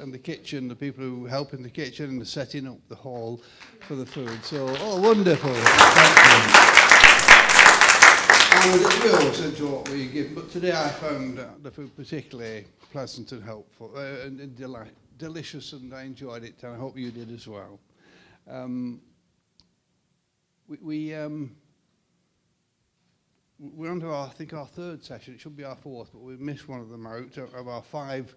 and the kitchen, the people who help in the kitchen and the setting up the hall for the food. So, wonderful. Thank you. And we always enjoy what we give, but today I found the food particularly pleasant and helpful, and delicious, and I enjoyed it, and I hope you did as well. We're on to our third session. It should be our fourth, but we missed one of them out of our five,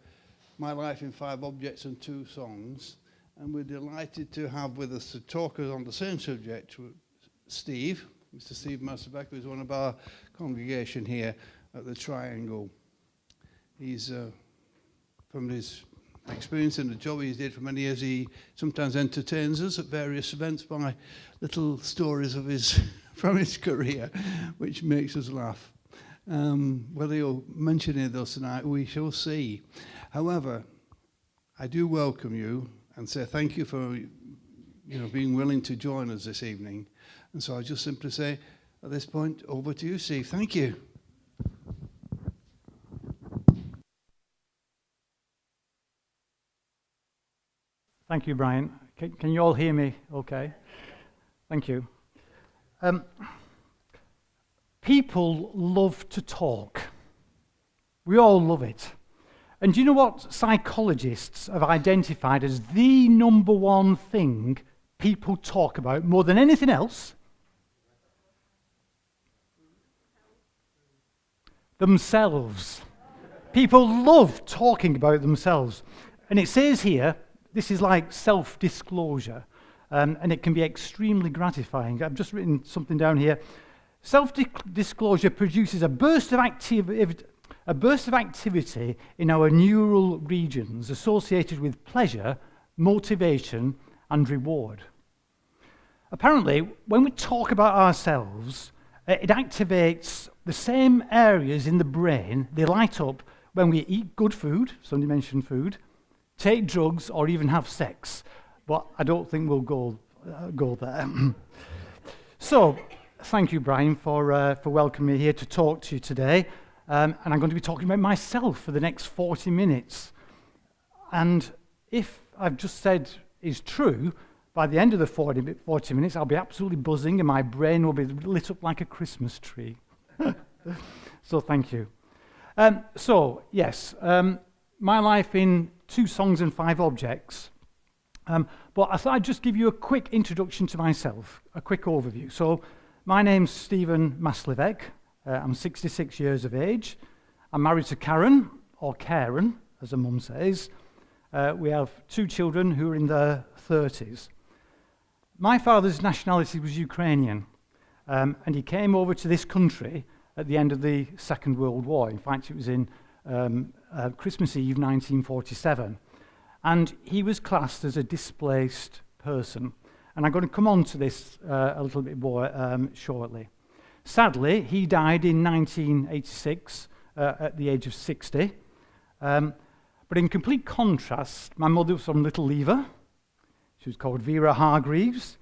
My Life in 5 Objects and 2 Songs. And we're delighted to have with us to talk on the same subject, Steve, Mr. Steve Maslivec, who's one of our congregation here at the Triangle. He's, from his experience and the job he's did for many years, he sometimes entertains us at various events by little stories of his from his career, which makes us laugh. Whether he'll mention any of those tonight, we shall see. However, I do welcome you and say thank you for being willing to join us this evening. And so I just simply say, at this point, over to you, Steve. Thank you. Thank you, Brian. Can you all hear me okay? Thank you. People love to talk. We all love it. And do you know what psychologists have identified as the number one thing people talk about more than anything else? Themselves. People love talking about themselves. And it says here, this is like self-disclosure, and it can be extremely gratifying. I've just written something down here. Self-disclosure produces a burst of activity in our neural regions associated with pleasure, motivation, and reward. Apparently, when we talk about ourselves, it activates the same areas in the brain. They light up when we eat good food, somebody mentioned food, take drugs, or even have sex. But I don't think we'll go there. So, thank you, Brian, for welcoming me here to talk to you today. And I'm going to be talking about myself for the next 40 minutes. And if I've just said is true, by the end of the 40 minutes, I'll be absolutely buzzing and my brain will be lit up like a Christmas tree. So thank you. My life in 2 songs and 5 objects. But I thought I'd just give you a quick introduction to myself, a quick overview. So my name's Stephen Maslivec. I'm 66 years of age. I'm married to Karen, or Karen, as her mum says. We have 2 children who are in their 30s. My father's nationality was Ukrainian, and he came over to this country at the end of the Second World War. In fact, it was in Christmas Eve 1947. And he was classed as a displaced person. And I'm going to come on to this a little bit more shortly. Sadly, he died in 1986 at the age of 60. But in complete contrast, my mother was from Little Lever. She was called Vera Hargreaves.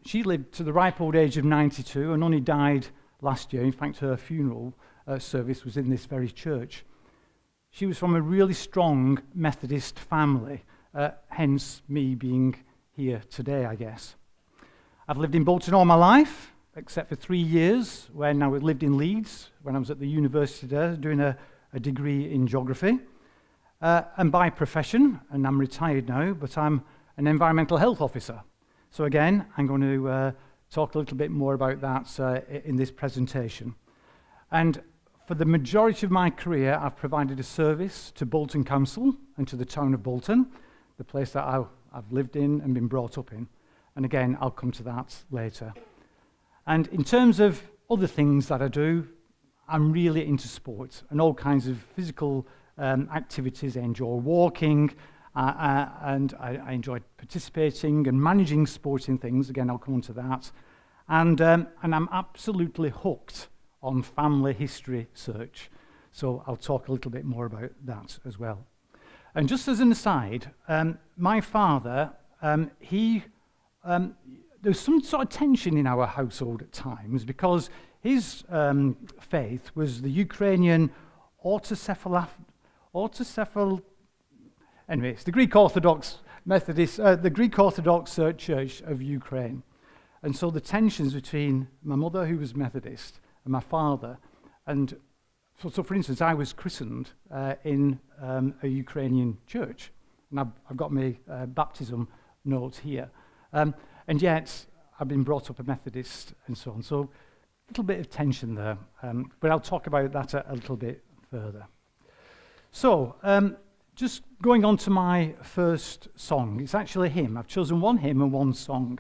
She lived to the ripe old age of 92 and only died last year. In fact, her funeral service was in this very church. She was from a really strong Methodist family, hence me being here today, I guess. I've lived in Bolton all my life, except for 3 years when I lived in Leeds, when I was at the university there doing a degree in geography. And by profession, and I'm retired now, but I'm an environmental health officer. So again, I'm going to talk a little bit more about that in this presentation. And for the majority of my career, I've provided a service to Bolton Council and to the town of Bolton, the place that I've lived in and been brought up in. And again, I'll come to that later. And in terms of other things that I do, I'm really into sport and all kinds of physical activities. I enjoy walking, and I enjoy participating and managing sporting things. Again, I'll come on to that. And I'm absolutely hooked on family history search. So I'll talk a little bit more about that as well. And just as an aside, my father, there's some sort of tension in our household at times because his faith was the Ukrainian autocephal Anyway, it's the Greek Orthodox Methodist, the Greek Orthodox Church of Ukraine. And so the tensions between my mother, who was Methodist, and my father, and so for instance, I was christened in a Ukrainian church, and I've got my baptism note here. And yet, I've been brought up a Methodist and so on. So a little bit of tension there, but I'll talk about that a little bit further. So, just going on to my first song. It's actually a hymn. I've chosen one hymn and one song.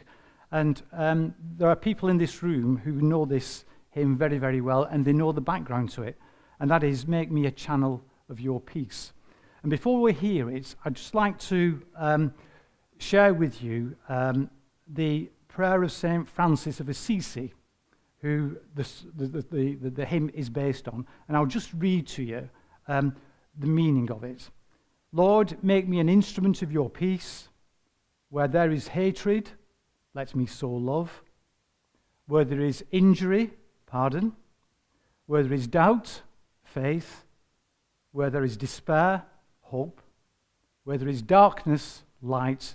And there are people in this room who know this hymn very, very well, and they know the background to it. And that is, "Make me a channel of your peace." And before we hear it, I'd just like to share with you the prayer of St. Francis of Assisi, who the hymn is based on. And I'll just read to you the meaning of it. "Lord, make me an instrument of your peace. Where there is hatred, let me sow love. Where there is injury, pardon. Where there is doubt, faith. Where there is despair, hope. Where there is darkness, light.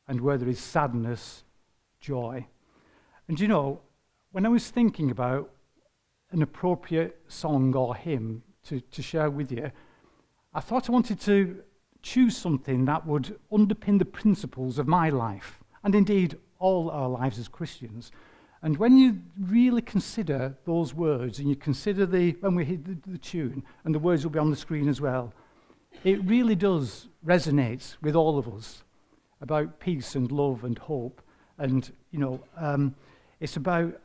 And where there is sadness, joy." And you know, when I was thinking about an appropriate song or hymn to share with you, I thought I wanted to choose something that would underpin the principles of my life, and indeed all our lives as Christians. And when you really consider those words, and you consider when we hit the tune, and the words will be on the screen as well, it really does resonate with all of us about peace and love and hope. And, you know, it's about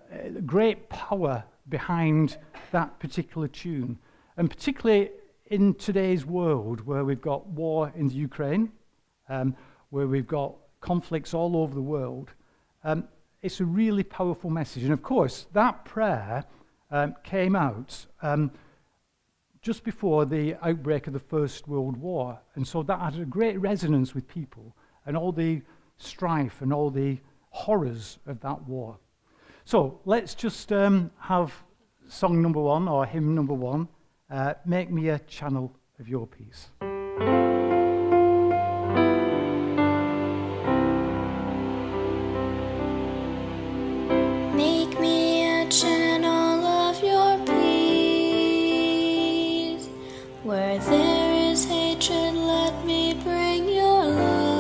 great power behind that particular tune. And particularly in today's world, where we've got war in the Ukraine, where we've got conflicts all over the world, it's a really powerful message. And of course, that prayer came out just before the outbreak of the First World War. And so that had a great resonance with people, and all the strife and all the horrors of that war. So let's just have song number one, or hymn number one, "Make Me a Channel of Your Peace." Make me a channel of your peace. Where there is hatred, let me bring your love.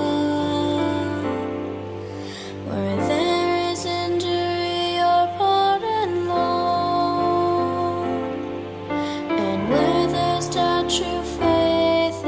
Where there is injury, your pardon, Lord. And where there's doubt, true faith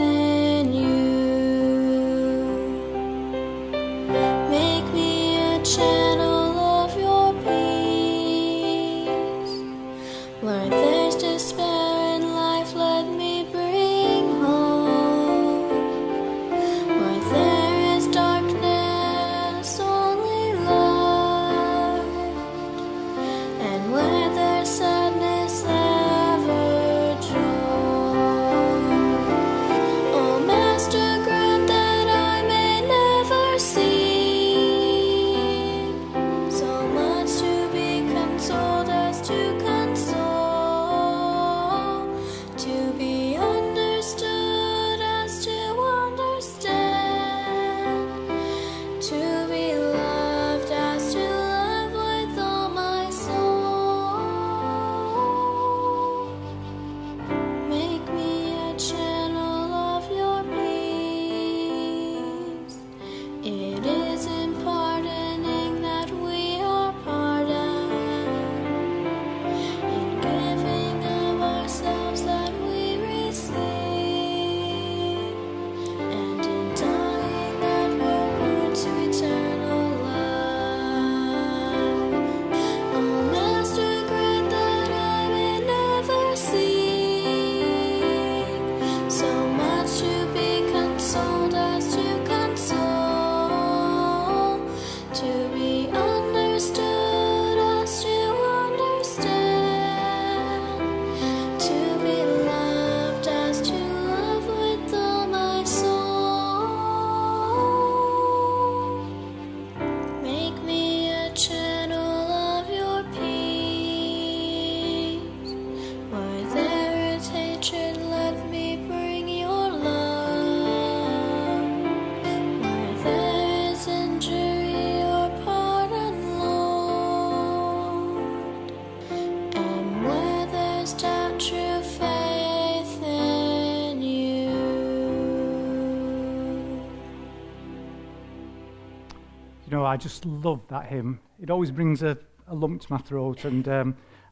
know, I just love that hymn. It always brings a lump to my throat, and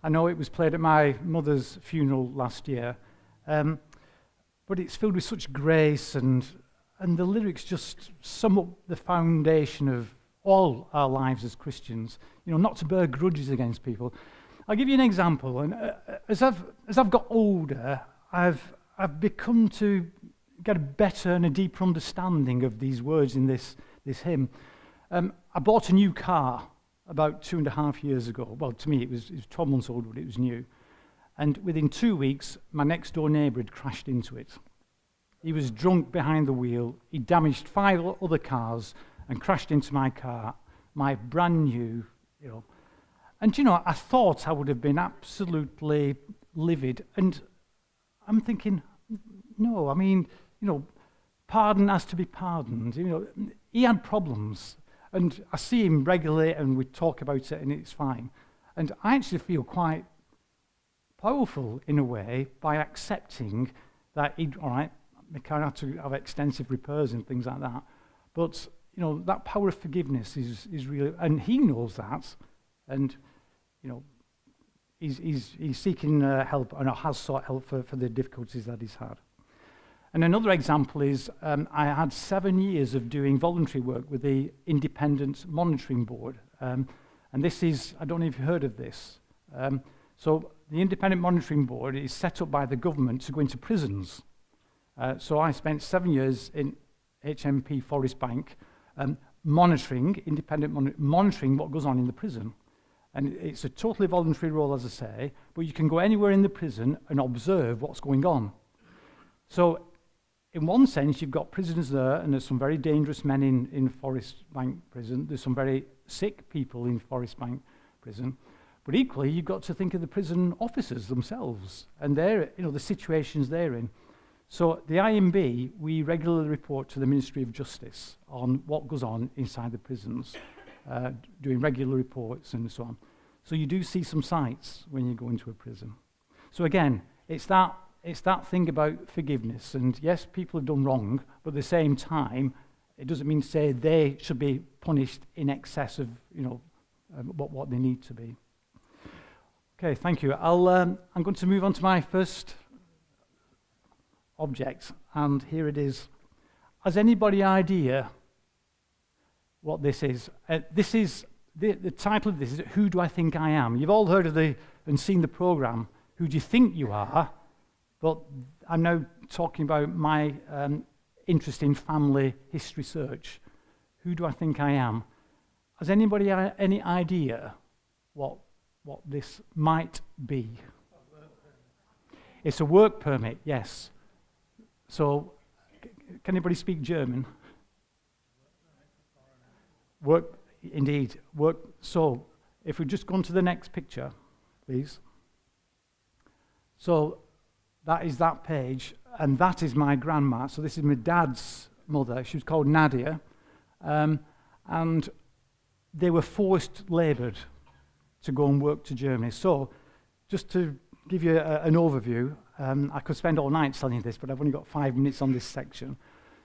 I know it was played at my mother's funeral last year, but it's filled with such grace, and the lyrics just sum up the foundation of all our lives as Christians. You know, not to bear grudges against people. I'll give you an example. And as I've got older, I've become to get a better and a deeper understanding of these words in this hymn. I bought a new car about 2.5 years ago. Well, to me, it was 12 months old, but it was new. And within 2 weeks, my next door neighbour had crashed into it. He was drunk behind the wheel. He damaged 5 other cars and crashed into my car, my brand new, you know. And, you know, I thought I would have been absolutely livid. And I'm thinking, no, I mean, you know, pardon has to be pardoned. You know, he had problems. And I see him regularly, and we talk about it, and it's fine. And I actually feel quite powerful, in a way, by accepting that, all right, the car had to have extensive repairs and things like that. But, you know, that power of forgiveness is real, and he knows that. And, you know, he's seeking help, and has sought help for the difficulties that he's had. And another example is I had 7 years of doing voluntary work with the Independent Monitoring Board. And this is, I don't know if you've heard of this. So the Independent Monitoring Board is set up by the government to go into prisons. So I spent 7 years in HMP Forest Bank monitoring what goes on in the prison. And it's a totally voluntary role, as I say, but you can go anywhere in the prison and observe what's going on. So in one sense, you've got prisoners there, and there's some very dangerous men in Forest Bank prison. There's some very sick people in Forest Bank prison. But equally, you've got to think of the prison officers themselves and the situations they're in. So the IMB, we regularly report to the Ministry of Justice on what goes on inside the prisons, doing regular reports and so on. So you do see some sights when you go into a prison. So again, it's that thing about forgiveness. And yes, people have done wrong, but at the same time, it doesn't mean to say they should be punished in excess of, you know, what they need to be. Okay, thank you. I'm going to move on to my first object, and here it is. Has anybody idea what this is? This is the title of this is "Who Do I Think I Am?" You've all heard of and seen the program "Who Do You Think You Are?" But I'm now talking about my interest in family history search. Who do I think I am? Has anybody any idea what this might be? It's a work permit, yes. So, can anybody speak German? Work, indeed. Work. So, if we just go on to the next picture, please. So, that is that page, and that is my grandma. So this is my dad's mother. She was called Nadia, and they were forced laboured to go and work to Germany. So, just to give you an overview, I could spend all night telling you this, but I've only got 5 minutes on this section.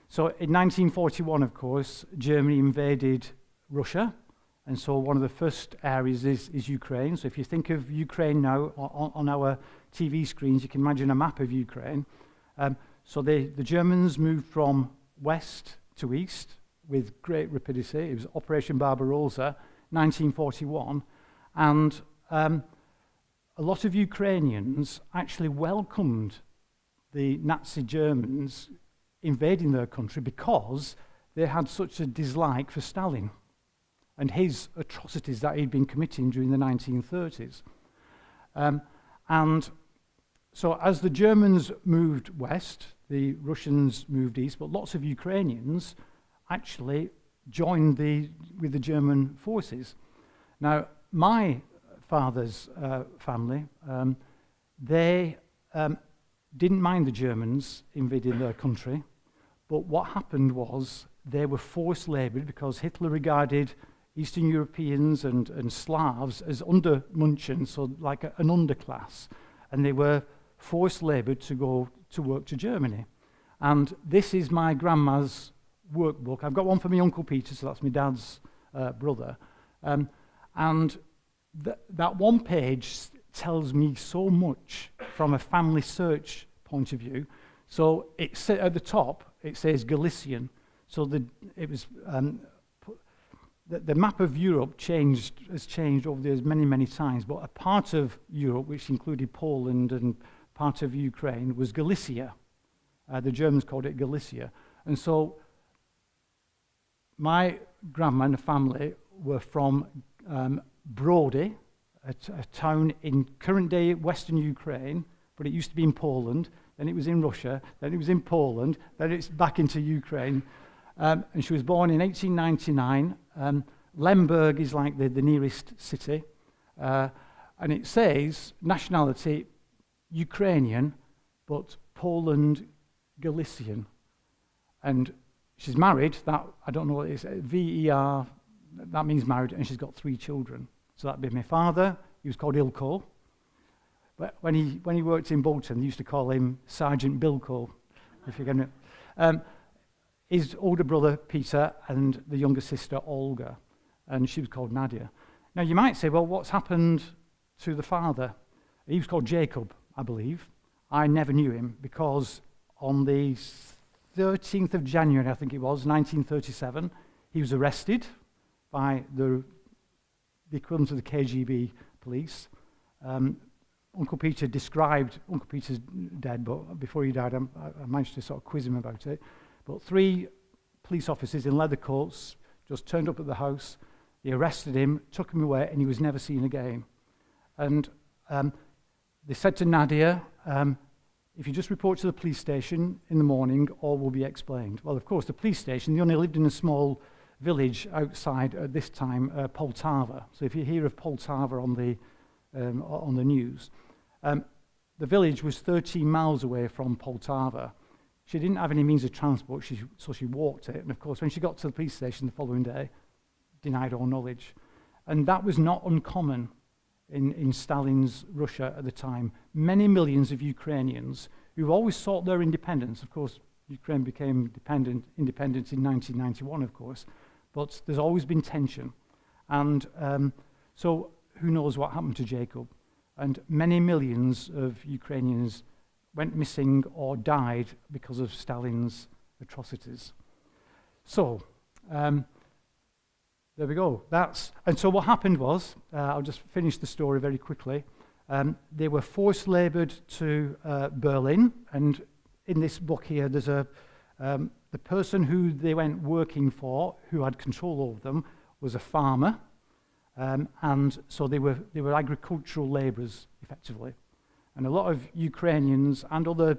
So in 1941, of course, Germany invaded Russia, and so one of the first areas is Ukraine. So if you think of Ukraine now on our TV screens, you can imagine a map of Ukraine. So the Germans moved from west to east with great rapidity. It was Operation Barbarossa, 1941, and a lot of Ukrainians actually welcomed the Nazi Germans invading their country because they had such a dislike for Stalin and his atrocities that he'd been committing during the 1930s. And so as the Germans moved west, the Russians moved east, but lots of Ukrainians actually joined with the German forces. Now, my father's family, they didn't mind the Germans invading their country, but what happened was they were forced laboured because Hitler regarded Eastern Europeans and Slavs as Untermenschen, so like an underclass, and they were forced laboured to go to work to Germany. And this is my grandma's workbook. I've got one for my Uncle Peter, so that's my dad's brother. And that one page tells me so much from a family search point of view. So it's at the top, it says Galician. So the map of Europe has changed over the years many times, but a part of Europe, which included Poland and part of Ukraine, was Galicia. The Germans called it Galicia. And so my grandma and the family were from Brody, a town in current-day Western Ukraine, but it used to be in Poland, then it was in Russia, then it was in Poland, then it's back into Ukraine. And she was born in 1899. Lemberg is like the nearest city. And it says, nationality, Ukrainian, but Poland, Galician. And she's married, that, I don't know what it is, V-E-R, that means married, and she's got 3 children. So that'd be my father, he was called Ilko. But when he worked in Bolton, they used to call him Sergeant Bilko, if you get it. His older brother, Peter, and the younger sister, Olga, and she was called Nadia. Now, you might say, well, what's happened to the father? He was called Jacob, I believe. I never knew him, because on the 13th of January, I think it was, 1937, he was arrested by the equivalent of the KGB police. Uncle Peter's dead, but before he died, I managed to sort of quiz him about it. But 3 police officers in leather coats just turned up at the house. They arrested him, took him away, and he was never seen again. And they said to Nadia, if you just report to the police station in the morning, all will be explained. Well, of course, the police station, they only lived in a small village outside, at this time, Poltava. So if you hear of Poltava on the news, the village was 13 miles away from Poltava. She didn't have any means of transport, so she walked it. And of course, when she got to the police station the following day, denied all knowledge. And that was not uncommon in Stalin's Russia at the time. Many millions of Ukrainians who always sought their independence. Of course, Ukraine became independent in 1991, of course, but there's always been tension. And so who knows what happened to Jacob? And many millions of Ukrainians went missing or died because of Stalin's atrocities. So, there we go. And so what happened was, I'll just finish the story very quickly. They were forced labored to Berlin, and in this book here, there's the person who they went working for, who had control over them, was a farmer, and so they were agricultural laborers, effectively. And a lot of Ukrainians and other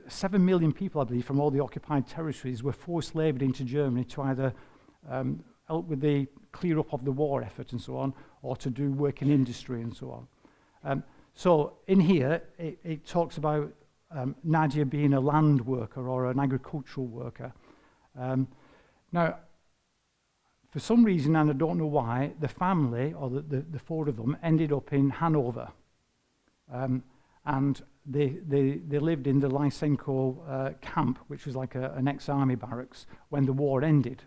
7 million people, I believe, from all the occupied territories were forced labored into Germany to either help with the clear up of the war effort and so on, or to do work in industry and so on. So in here, it talks about Nadia being a land worker or an agricultural worker. Now, for some reason, and I don't know why, the family, or the 4 of them, ended up in Hanover. And they lived in the Lysenko camp, which was like an ex-army barracks, when the war ended.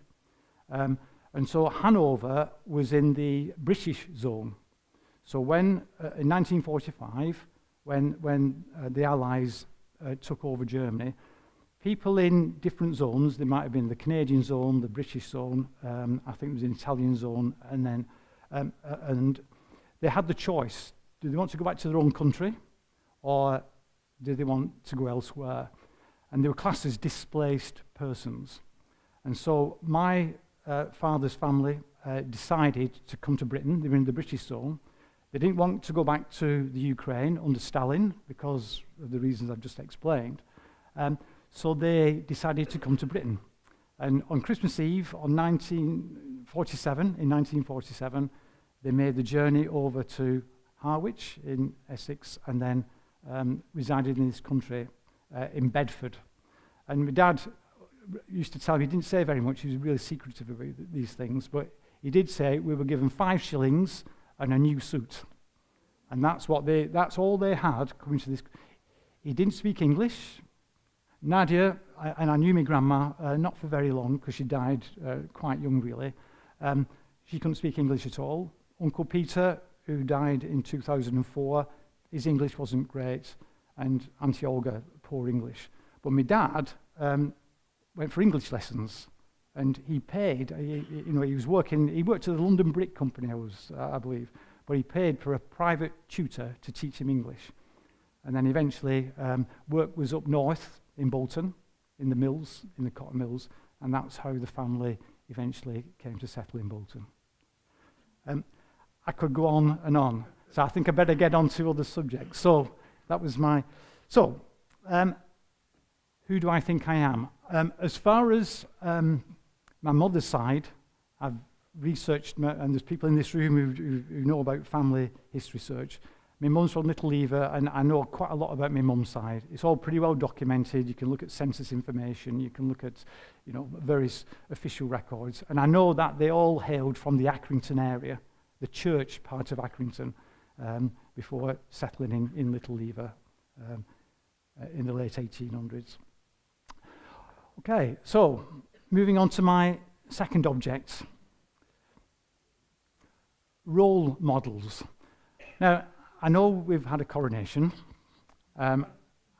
And so Hanover was in the British zone. So when, in 1945, when the Allies took over Germany, people in different zones, they might have been the Canadian zone, the British zone, I think it was the Italian zone, and then and they had the choice. Do they want to go back to their own country, or do they want to go elsewhere? And they were classed as displaced persons. And so my father's family decided to come to Britain. They were in the British zone. They didn't want to go back to the Ukraine under Stalin because of the reasons I've just explained. So they decided to come to Britain. And on Christmas Eve in 1947, they made the journey over to Harwich in Essex, and then resided in this country in Bedford. And my dad used to tell me, he didn't say very much, he was really secretive about these things, but he did say we were given 5 shillings and a new suit. And that's all they had coming to this. He didn't speak English. Nadia, and I knew my grandma, not for very long, because she died quite young, really. She couldn't speak English at all. Uncle Peter, who died in 2004, his English wasn't great, and Auntie Olga, poor English. But my dad went for English lessons, and he paid. He worked at the London Brick Company, I believe, but he paid for a private tutor to teach him English. And then eventually, work was up north in Bolton, in the mills, in the cotton mills, and that's how the family eventually came to settle in Bolton. I could go on and on, so I think I better get on to other subjects. So that was who do I think I am? As far as my mother's side, I've researched, and there's people in this room who know about family history search. My mum's from Little Lever, and I know quite a lot about my mum's side. It's all pretty well documented. You can look at census information. You can look at, various official records. And I know that they all hailed from the Accrington area, the church part of Accrington, before settling in Little Lever in the late 1800s. Okay, so moving on to my second object, role models. Now, I know we've had a coronation, and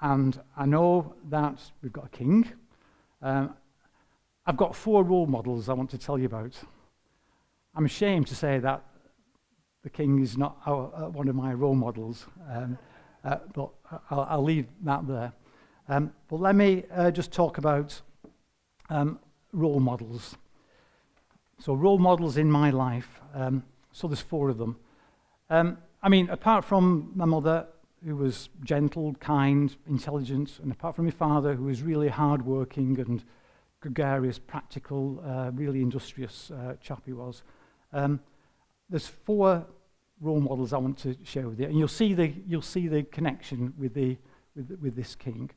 I know that we've got a king. I've got 4 role models I want to tell you about. I'm ashamed to say that the king is not one of my role models, but I'll leave that there. But let me just talk about role models. So role models in my life, so there's 4 of them. Apart from my mother, who was gentle, kind, intelligent, and apart from my father, who was really hard-working and gregarious, practical, really industrious chap he was, there's 4 role models I want to share with you, and you'll see the connection with this king.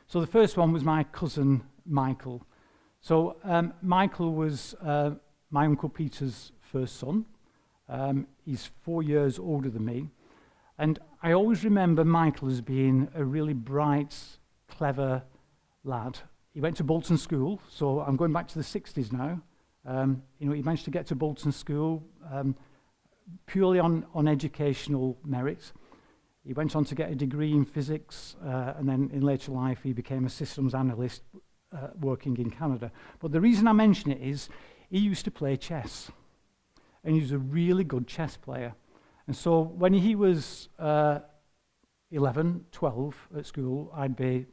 So the first one was my cousin Michael. So Michael was my Uncle Peter's first son. He's 4 years older than me, and I always remember Michael as being a really bright, clever lad. He went to Bolton School, so I'm going back to the 60s now. He managed to get to Bolton School purely on educational merit. He went on to get a degree in physics, and then in later life he became a systems analyst working in Canada. But the reason I mention it is he used to play chess. And he was a really good chess player. And so when he was 11, 12 at school, I'd be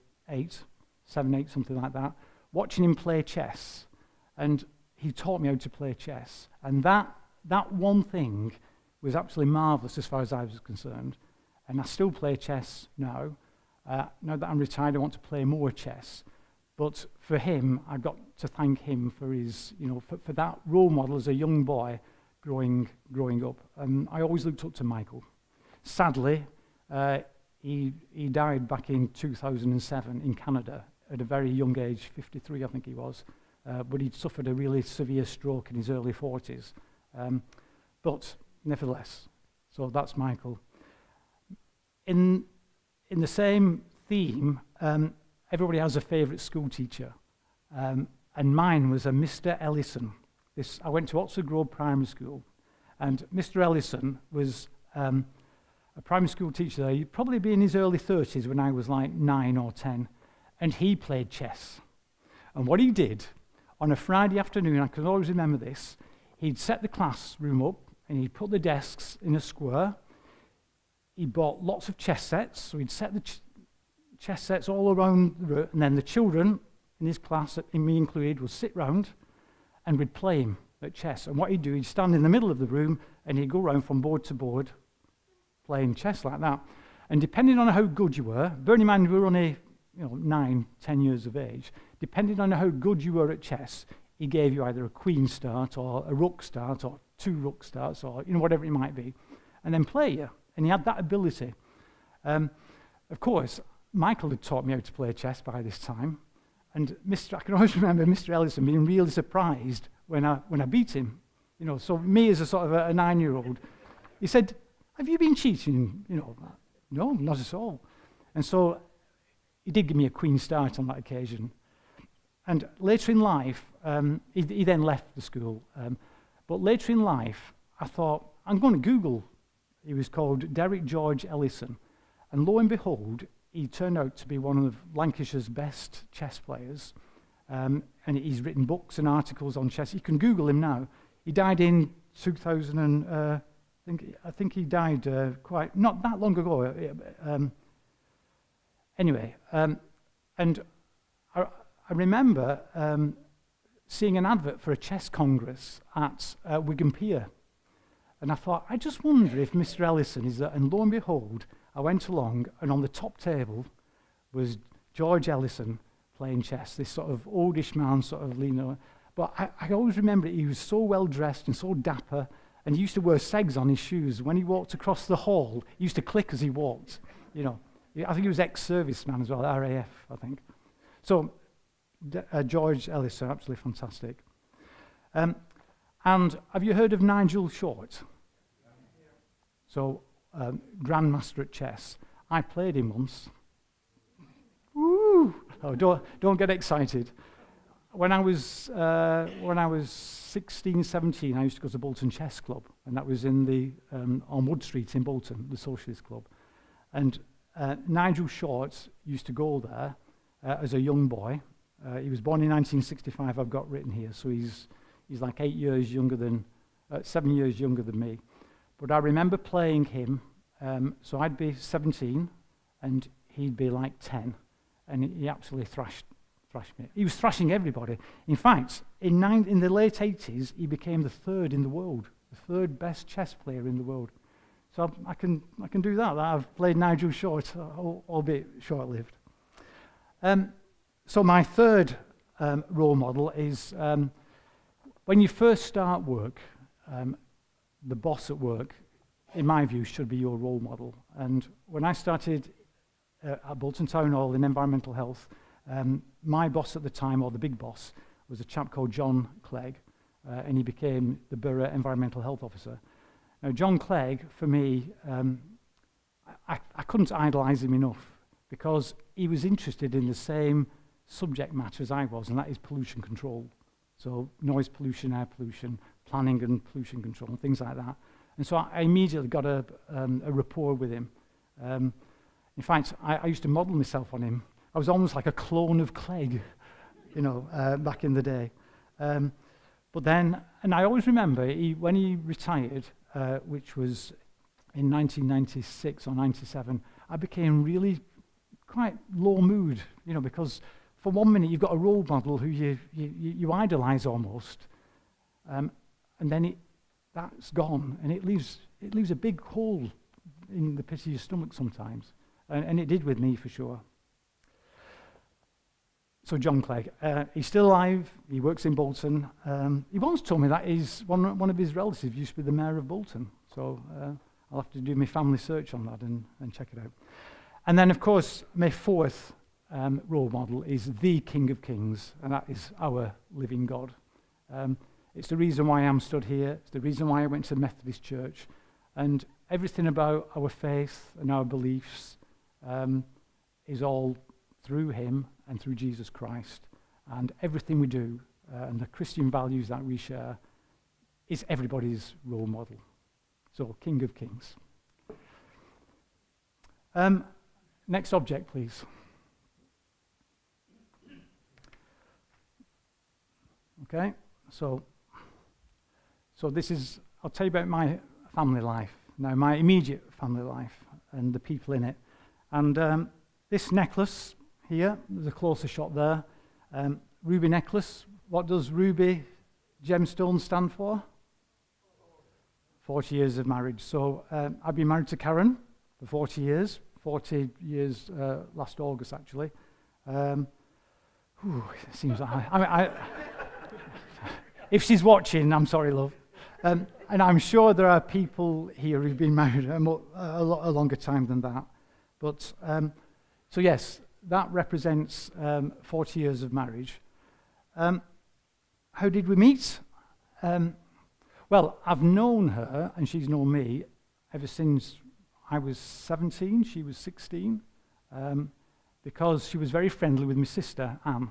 7, 8, something like that, watching him play chess. And he taught me how to play chess. And that one thing was absolutely marvellous as far as I was concerned. And I still play chess now. Now that I'm retired, I want to play more chess. But for him, I got to thank him for his, for that role model as a young boy growing up. I always looked up to Michael. Sadly, he died back in 2007 in Canada at a very young age, 53 I think he was, but he'd suffered a really severe stroke in his early 40s. But nevertheless, so that's Michael. In the same theme, everybody has a favourite school teacher, and mine was a Mr. Ellison. I went to Oxford Grove Primary School, and Mr. Ellison was a primary school teacher there. He'd probably be in his early 30s when I was like 9 or 10, and he played chess. And what he did, on a Friday afternoon, I can always remember this, he'd set the classroom up, and he'd put the desks in a square. He bought lots of chess sets, so he'd set the chess sets all around the room, and then the children in his class, and me included, would sit round, and we'd play him at chess. And what he'd do, he'd stand in the middle of the room and he'd go around from board to board playing chess like that. And depending on how good you were, bearing in mind we were only 9, 10 years of age, depending on how good you were at chess, he gave you either a queen start or a rook start or 2 rook starts or whatever it might be, and then play you. And he had that ability. Of course, Michael had taught me how to play chess by this time. And I can always remember Mr. Ellison being really surprised when I beat him. So me as a sort of a 9-year-old, he said, "Have you been cheating?" No, not at all. And so he did give me a queen start on that occasion. And later in life, he then left the school. But later in life, I thought, I'm going to Google. He was called Derek George Ellison. And lo and behold, he turned out to be one of Lancashire's best chess players. And he's written books and articles on chess. You can Google him now. He died in 2000 and, I think he died quite, not that long ago. Anyway, and I remember seeing an advert for a chess congress at Wigan Pier. And I thought, I just wonder if Mr. Ellison is there. And lo and behold, I went along, and on the top table was George Ellison playing chess, this sort of oldish man, sort of leaning over. But I always remember he was so well dressed and so dapper, and he used to wear segs on his shoes. When he walked across the hall, he used to click as he walked. You know, I think he was ex-serviceman as well, RAF, I think. So George Ellison, absolutely fantastic. And have you heard of Nigel Short? So, grandmaster at chess. I played him once. Woo! Oh, don't get excited. When I was 16, 17, I used to go to Bolton Chess Club, and that was in the on Wood Street in Bolton, the Socialist Club. And Nigel Short used to go there as a young boy. He was born in 1965. I've got written here, so he's like 7 years younger than me. But I remember playing him. So I'd be 17, and he'd be like 10, and he absolutely thrashed me. He was thrashing everybody. In fact, in the late 80s, he became the third in the world, the third best chess player in the world. So I can do that. I've played Nigel Short, albeit short-lived. So my third role model is when you first start work, the boss at work, in my view, should be your role model. And when I started at Bolton Town Hall in environmental health, my boss at the time, or the big boss, was a chap called John Clegg, and he became the Borough Environmental Health Officer. Now, John Clegg, for me, I couldn't idolise him enough, because he was interested in the same subject matter as I was, and that is pollution control. So noise pollution, air pollution, planning and pollution control, and things like that. And so I immediately got a rapport with him. In fact, I used to model myself on him. I was almost like a clone of Clegg, back in the day. But then, and I always remember, when he retired, which was in 1996 or 97, I became really quite low mood, because for 1 minute you've got a role model who you idolise almost, and then that's gone, and it leaves a big hole in the pit of your stomach sometimes, and it did with me for sure. So John Clegg, he's still alive. He works in Bolton. He once told me that one of his relatives used to be the mayor of Bolton. So I'll have to do my family search on that and check it out. And then, of course, my fourth role model is the King of Kings, and that is our living God. It's the reason why I'm stood here. It's the reason why I went to the Methodist Church. And everything about our faith and our beliefs is all through him and through Jesus Christ. And everything we do and the Christian values that we share is everybody's role model. So, King of Kings. Next object, please. Okay, so this is, I'll tell you about my family life. Now, my immediate family life and the people in it. And this necklace here, there's a closer shot there. Ruby necklace. What does ruby gemstone stand for? 40 years of marriage. So I've been married to Karen for 40 years. 40 years last August, actually. It seems like if she's watching, I'm sorry, love. And I'm sure there are people here who've been married a longer time than that. But, so yes, that represents 40 years of marriage. How did we meet? Well, I've known her, and she's known me, ever since I was 17, she was 16, because she was very friendly with my sister, Anne.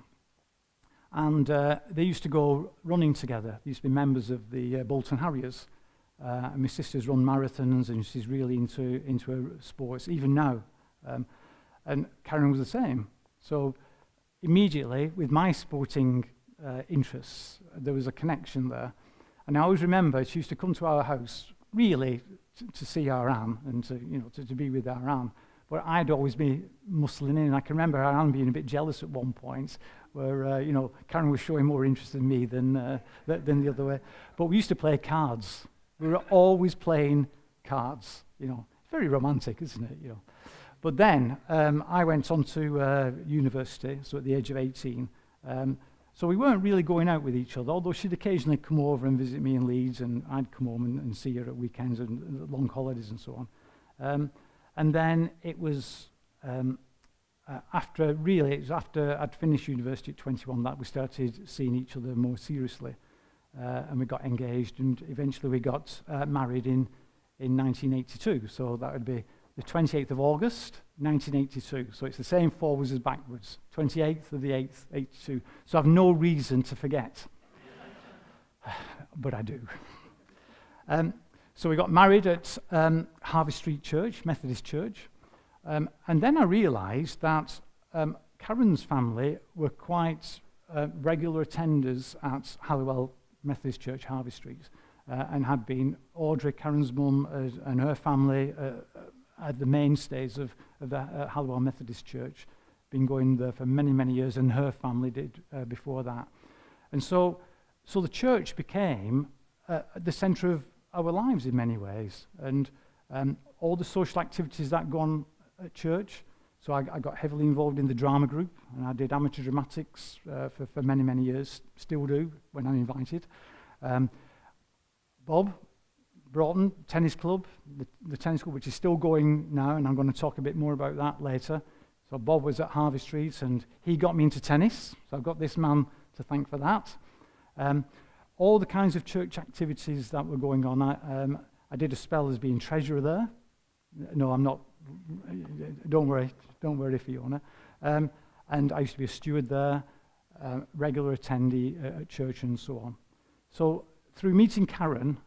and they used to go running together. They used to be members of the Bolton Harriers. And my sister's run marathons, and she's really into her sports, even now. And Karen was the same. So immediately, with my sporting interests, there was a connection there. And I always remember she used to come to our house, really, to see our Anne and to be with our Anne. But I'd always be muscling in. And I can remember our Anne being a bit jealous at one point, where Karen was showing more interest in me than the other way. But we used to play cards. We were always playing cards. Very romantic, isn't it? But then I went on to university, so at the age of 18. So we weren't really going out with each other, although she'd occasionally come over and visit me in Leeds, and I'd come home and see her at weekends and long holidays and so on. And then it was after I'd finished university at 21 that we started seeing each other more seriously. And we got engaged, and eventually we got married in 1982. So that would be the 28th of August, 1982. So it's the same forwards as backwards. 28th of the 8th, 82. So I've no reason to forget. But I do. So we got married at Harvey Street Church, Methodist Church. And then I realised that Karen's family were quite regular attenders at Halliwell Methodist Church, Harvey Street, and had been. Audrey, Karen's mum, and her family are the mainstays of the Halliwell Methodist Church, been going there for many, many years, and her family did before that. And so the church became the centre of our lives in many ways, and all the social activities that go on at church. So I got heavily involved in the drama group, and I did amateur dramatics for many, many years, still do when I'm invited. Bob Broughton Tennis Club, the tennis club, which is still going now, and I'm going to talk a bit more about that later. So Bob was at Harvey Street, and he got me into tennis, so I've got this man to thank for that. All the kinds of church activities that were going on, I did a spell as being treasurer there. No, I'm not. Don't worry, Fiona. And I used to be a steward there, regular attendee at church and so on. So through meeting Karen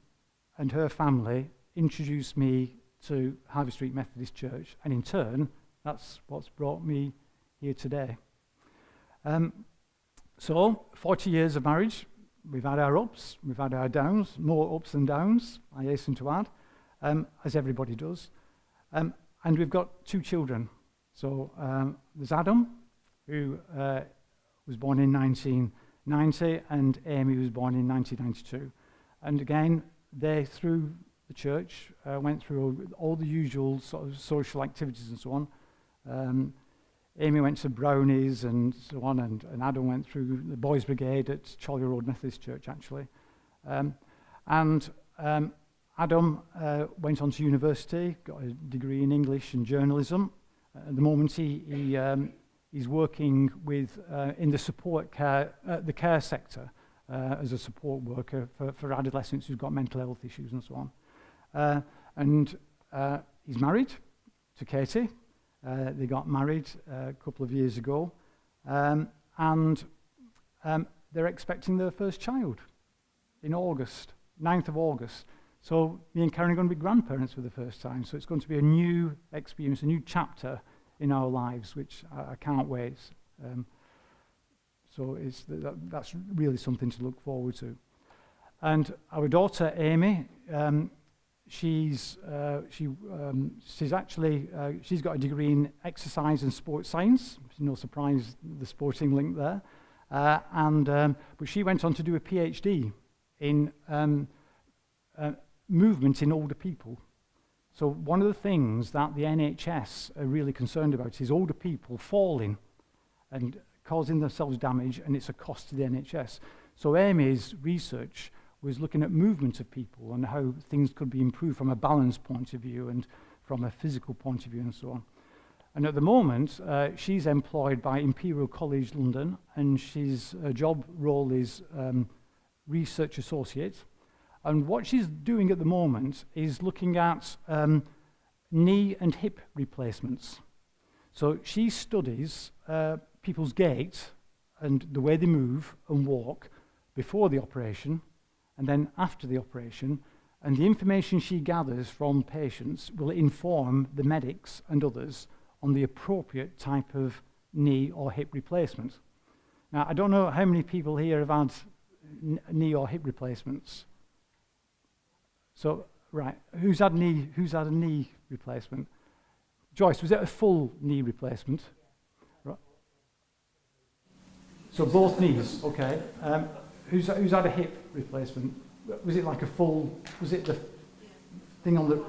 and her family, introduced me to Harvey Street Methodist Church, and in turn, that's what's brought me here today. So 40 years of marriage, we've had our ups, we've had our downs, more ups than downs, I hasten to add, as everybody does. And we've got 2 children. So there's Adam, who was born in 1990, and Amy was born in 1992. And again, they, through the church, went through all the usual sort of social activities and so on. Amy went to Brownies and so on, and Adam went through the Boys Brigade at Cholly Road Methodist Church, actually. Adam went on to university, got a degree in English and journalism. At the moment, he's working with in the support care, the care sector, as a support worker for adolescents who've got mental health issues and so on. He's married to Katie. They got married a couple of years ago, and they're expecting their first child in August, 9th of August. So me and Karen are going to be grandparents for the first time. So it's going to be a new experience, a new chapter in our lives, which I can't wait. So that's really something to look forward to. And our daughter Amy, she's got a degree in exercise and sports science. No surprise, the sporting link there. But she went on to do a PhD in movement in older people. So one of the things that the NHS are really concerned about is older people falling and causing themselves damage, and it's a cost to the NHS. So Amy's research was looking at movement of people and how things could be improved from a balance point of view and from a physical point of view and so on. And at the moment, she's employed by Imperial College London, and her job role is research associate. And what she's doing at the moment is looking at knee and hip replacements. So she studies people's gait and the way they move and walk before the operation and then after the operation, and the information she gathers from patients will inform the medics and others on the appropriate type of knee or hip replacement. Now, I don't know how many people here have had knee or hip replacements. So, right, who's had a knee replacement? Joyce, was it a full knee replacement? Right. So both knees, okay. Who's had a hip replacement? Was it like a full, was it the thing on the...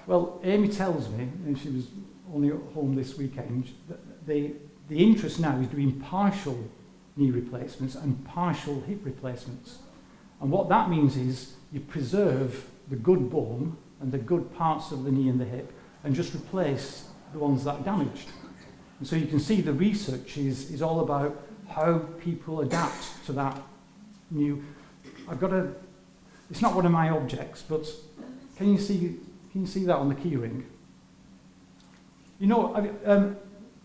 Well, Amy tells me, and she was only at home this weekend, that the interest now is doing partial knee replacements and partial hip replacements. And what that means is you preserve the good bone and the good parts of the knee and the hip and just replace the ones that are damaged. And so you can see the research is all about how people adapt to that new... It's not one of my objects, but can you see that on the key ring? You know,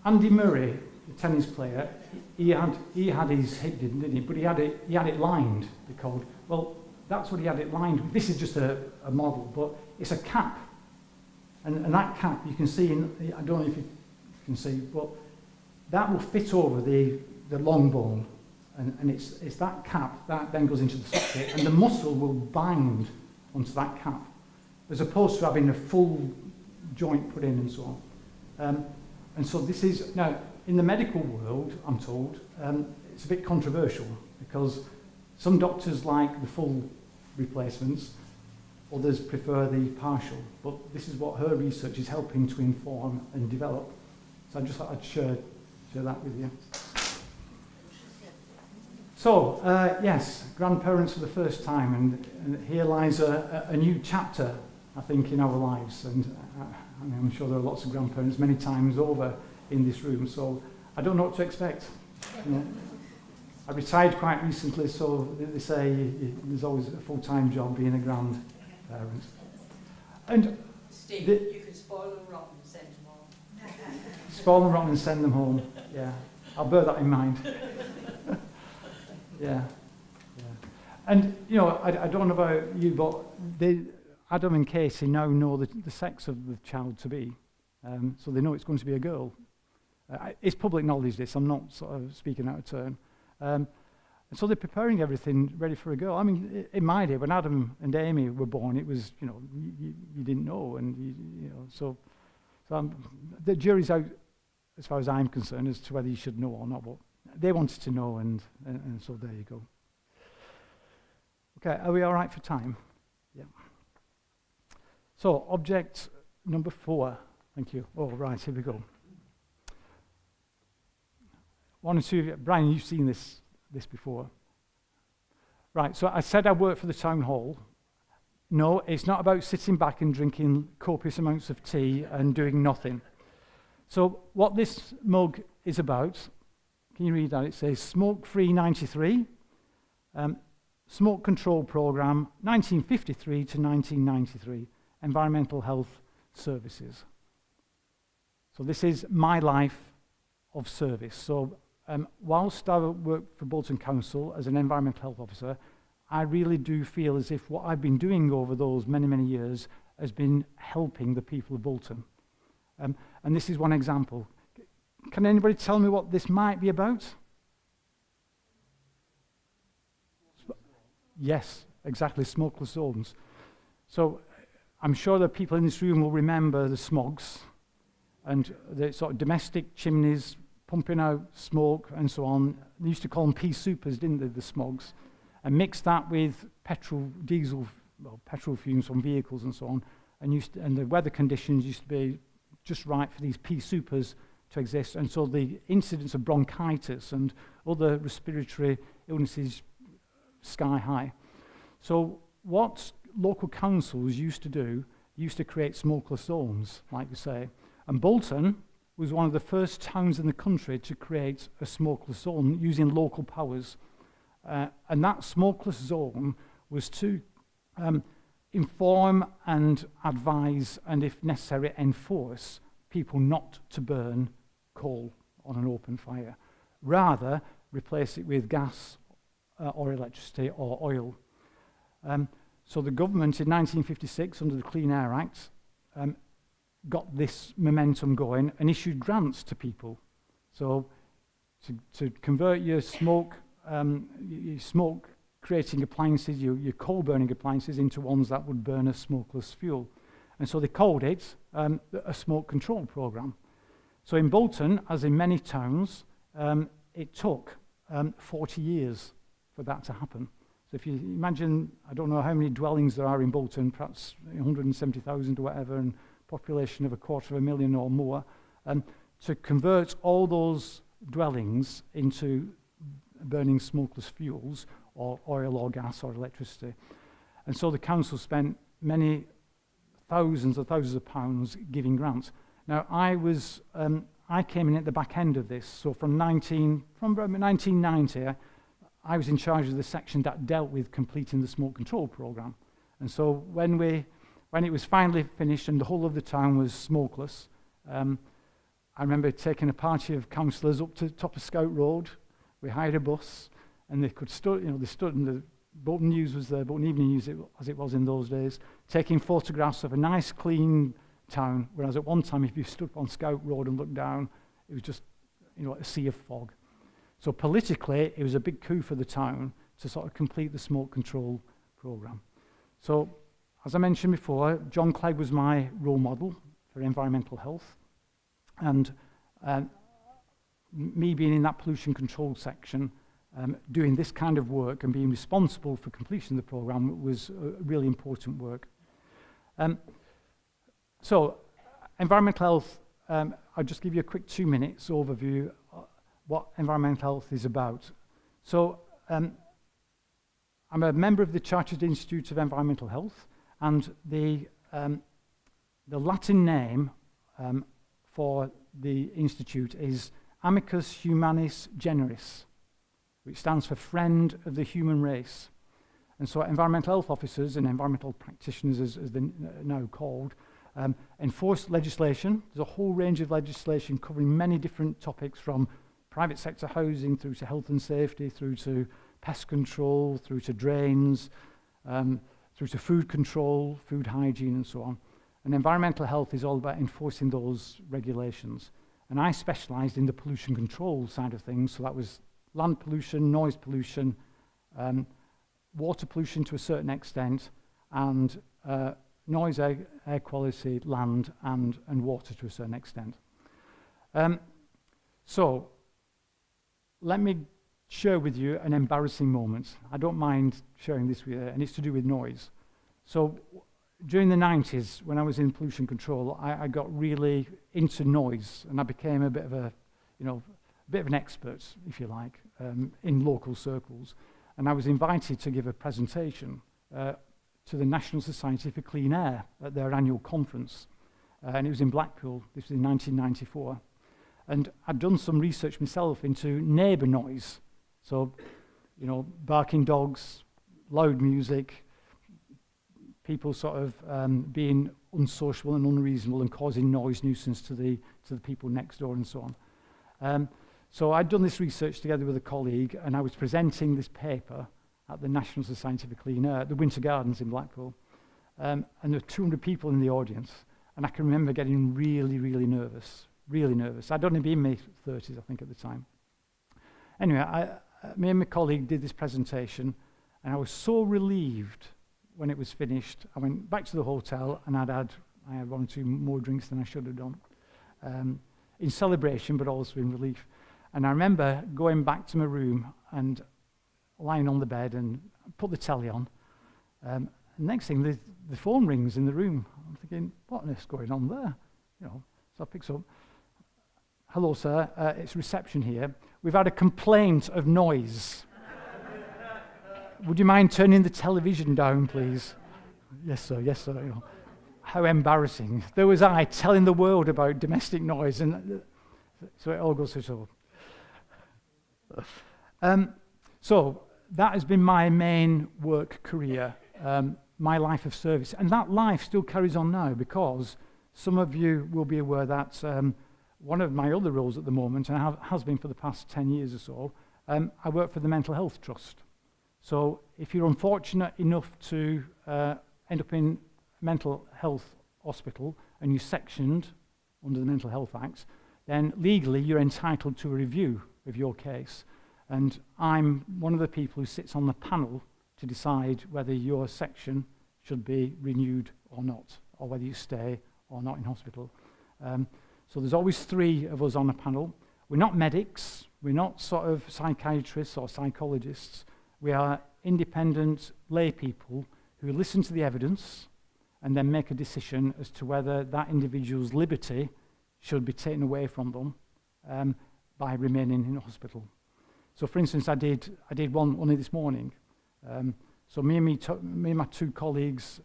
Andy Murray, the tennis player, he had his hip, didn't he? But he had it lined, the code. Well, that's what he had it lined with. This is just a model, but it's a cap. And that cap, you can see, I don't know if you can see, but that will fit over the long bone. And it's that cap that then goes into the socket, and the muscle will bind onto that cap, as opposed to having a full joint put in and so on. And so this is, now, in the medical world, I'm told, it's a bit controversial, because some doctors like the full replacements, others prefer the partial, but this is what her research is helping to inform and develop. So I just thought I'd share that with you. So, yes, grandparents for the first time, and here lies a new chapter, I think, in our lives. And I'm sure there are lots of grandparents many times over in this room, so I don't know what to expect. You know, I retired quite recently, so they say there's always a full-time job being a grandparent. And Steve, you could spoil them rotten and send them home. Spoil them rotten and send them home, yeah. I'll bear that in mind. Yeah. And, you know, I don't know about you, but Adam and Casey now know the sex of the child to be. So they know it's going to be a girl. It's public knowledge, this. I'm not sort of speaking out of turn. And so they're preparing everything ready for a girl. I mean, in my day, when Adam and Amy were born, it was, you know, you didn't know. And, you know, so the jury's out, as far as I'm concerned, as to whether you should know or not. But they wanted to know, and so there you go. Okay, are we all right for time? Yeah. So, object number 4. Thank you. Oh, right, here we go. 1 and 2, Brian, you've seen this before. Right, so I said I work for the town hall. No, it's not about sitting back and drinking copious amounts of tea and doing nothing. So what this mug is about, can you read that? It says Smoke-Free 93, Smoke Control Programme 1953 to 1993, Environmental Health Services. So this is my life of service. So whilst I work for Bolton Council as an environmental health officer, I really do feel as if what I've been doing over those many, many years has been helping the people of Bolton. And this is one example. Can anybody tell me what this might be about? Yes, exactly, smokeless zones. So I'm sure that people in this room will remember the smogs and the sort of domestic chimneys pumping out smoke and so on. They used to call them pea supers, didn't they, the smogs? And mix that with petrol fumes from vehicles and so on. And the weather conditions used to be just right for these pea supers to exist. And so the incidence of bronchitis and other respiratory illnesses sky high. So what local councils used to do, used to create smokeless zones, like we say. And Bolton was one of the first towns in the country to create a smokeless zone using local powers. And that smokeless zone was to inform and advise and, if necessary, enforce people not to burn coal on an open fire. Rather, replace it with gas or electricity or oil. So the government in 1956, under the Clean Air Act, got this momentum going and issued grants to people. So to convert your smoke creating appliances, your coal burning appliances, into ones that would burn a smokeless fuel. And so they called it a smoke control program. So in Bolton, as in many towns, it took 40 years for that to happen. So if you imagine, I don't know how many dwellings there are in Bolton, perhaps 170,000 or whatever, and population of 250,000 or more, to convert all those dwellings into burning smokeless fuels, or oil or gas or electricity. And so the council spent many thousands of pounds giving grants. Now I came in at the back end of this, so from 1990, I was in charge of the section that dealt with completing the smoke control program. And so when it was finally finished and the whole of the town was smokeless, I remember taking a party of councillors up to the top of Scout Road. We hired a bus, and they stood in the Bolton News was there, Bolton Evening News as it was in those days, taking photographs of a nice clean town, whereas at one time if you stood on Scout Road and looked down, it was just a sea of fog. So politically, it was a big coup for the town to sort of complete the smoke control program. So, as I mentioned before, John Clegg was my role model for environmental health, and me being in that pollution control section, doing this kind of work and being responsible for completion of the program was really important work. So, environmental health, I'll just give you a quick 2 minutes overview what environmental health is about. So, I'm a member of the Chartered Institute of Environmental Health, and the Latin name for the institute is Amicus Humanis Generis, which stands for Friend of the Human Race. And so environmental health officers and environmental practitioners, as they're now called, enforce legislation. There's a whole range of legislation covering many different topics, from private sector housing through to health and safety, through to pest control, through to drains, through to food control, food hygiene, and so on. And environmental health is all about enforcing those regulations. And I specialised in the pollution control side of things, so that was land pollution, noise pollution, water pollution to a certain extent, and noise, air quality, land, and water to a certain extent. So, let me share with you an embarrassing moment. I don't mind sharing this with you, and it's to do with noise. So, during the 90s, when I was in pollution control, I got really into noise, and I became a bit of an expert, if you like, in local circles. And I was invited to give a presentation to the National Society for Clean Air at their annual conference. And it was in Blackpool. This was in 1994. And I'd done some research myself into neighbour noise. So, barking dogs, loud music, people sort of being unsociable and unreasonable and causing noise nuisance to the people next door and so on. So I'd done this research together with a colleague, and I was presenting this paper at the National Society for Clean Air at the Winter Gardens in Blackpool. And there were 200 people in the audience, and I can remember getting really, really nervous. I'd only been in my 30s, I think, at the time. Anyway, me and my colleague did this presentation, and I was so relieved when it was finished. I went back to the hotel, and I had 1 or 2 more drinks than I should have done, in celebration, but also in relief. And I remember going back to my room and lying on the bed and put the telly on. Next thing, the phone rings in the room. I'm thinking, what on earth's going on there? So I picked up. Hello, sir. It's reception here. We've had a complaint of noise. Would you mind turning the television down, please? Yes, sir. Yes, sir. How embarrassing. There was I telling the world about domestic noise, and so it all goes through. So that has been my main work career, my life of service, and that life still carries on now, because some of you will be aware that one of my other roles at the moment, and has been for the past 10 years or so, I work for the Mental Health Trust. So if you're unfortunate enough to end up in mental health hospital and you're sectioned under the Mental Health Act, then legally you're entitled to a review of your case. And I'm one of the people who sits on the panel to decide whether your section should be renewed or not, or whether you stay or not in hospital. So there's always 3 of us on a panel. We're not medics, we're not sort of psychiatrists or psychologists. We are independent lay people who listen to the evidence and then make a decision as to whether that individual's liberty should be taken away from them by remaining in hospital. So for instance, I did one only this morning. So me and my 2 colleagues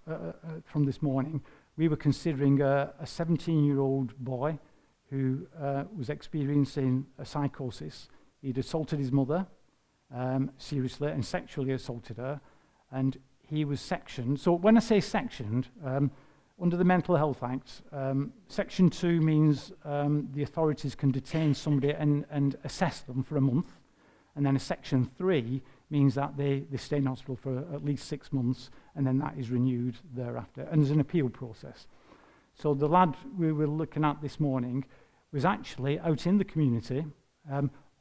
from this morning, we were considering a 17-year-old boy who was experiencing a psychosis. He'd assaulted his mother seriously and sexually assaulted her, and he was sectioned. So when I say sectioned, under the Mental Health Act, Section 2 means the authorities can detain somebody and assess them for a month, and then a Section 3 means that they stay in hospital for at least 6 months, and then that is renewed thereafter. And there's an appeal process. So the lad we were looking at this morning was actually out in the community